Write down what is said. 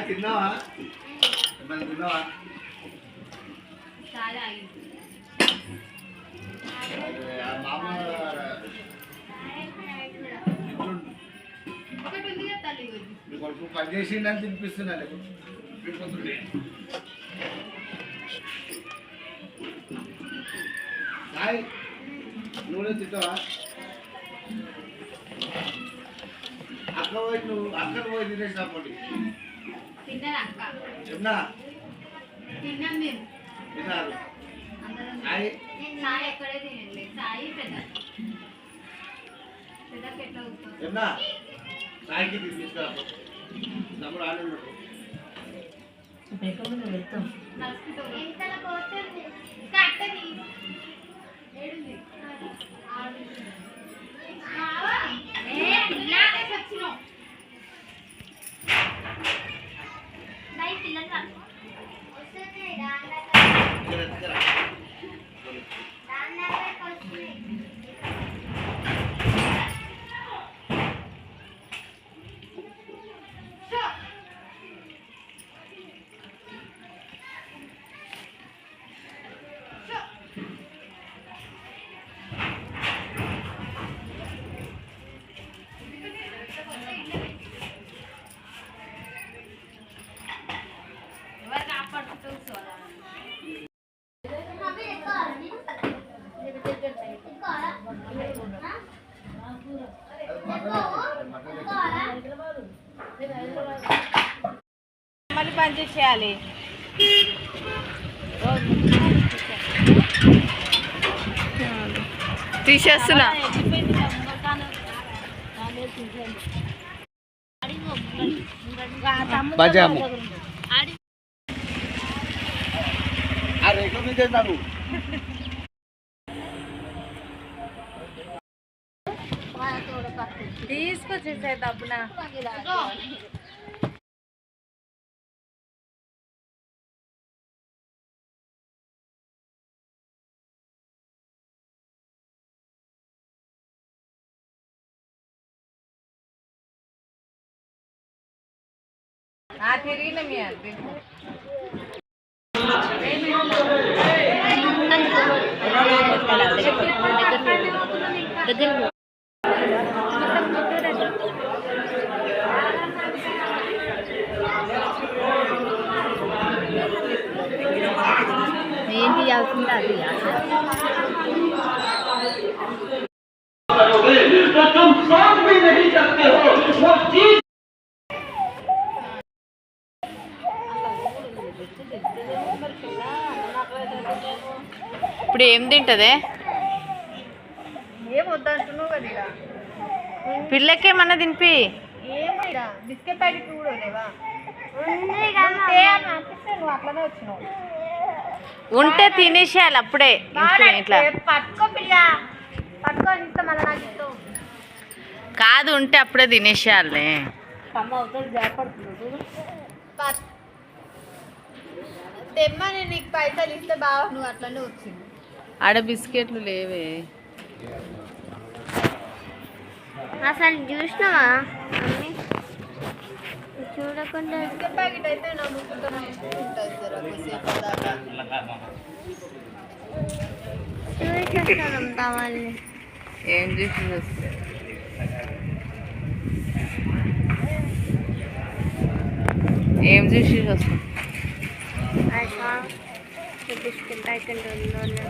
తిన్నావా తిన్నావా కొడుకు పని చేసిండని తినిపిస్తున్నాను నువ్వు తింటావా అక్క పోయి నువ్వు అక్కను పోయి తినేసినప్పటి తిన్నా తిన్నారు తిన్నా సాయికి తీసుకురా తమ్ముడు ఆనంద వెళ్తాం మళ్ళీ పని చేసేయాలి తీసేస్తున్నా తీసుకొచ్చేసే డబ్బున తిరిగిన మీ దగ్గర ఏం తీయాల్సింది అది ఇప్పుడు ఏం తింటదే ఏం వద్దంటున్నావు కదా పిల్లకేమన్నా తినిపి బిస్కెట్ ప్యాకెట్ కూడా లేవా అట్లనే వచ్చినావు ఉంటే తినేసేయాలి అప్పుడే ఇట్లా పట్టుకో పిల్ల పట్టుకో ఇస్తా మళ్ళీ నాకు ఇస్తావు కాదు ఉంటే అప్పుడే తినేసేయాలి తెమ్మని నీకు పైసలు ఇస్తే బాగా నువ్వు అట్లనే వచ్చింది ఆడ బిస్కెట్లు లేవే అసలు చూసినావా చూడకుండా బిస్కెట్ ప్యాకెట్ అయితే నమ్ముకుంటాను ఉంటుంది సార్ ఒకసేపు దాకా చూసేస్తాం కావాలి ఏం చూసి ఏం చూసి వస్తాం బిస్కెట్ ప్యాకెట్ ఉందో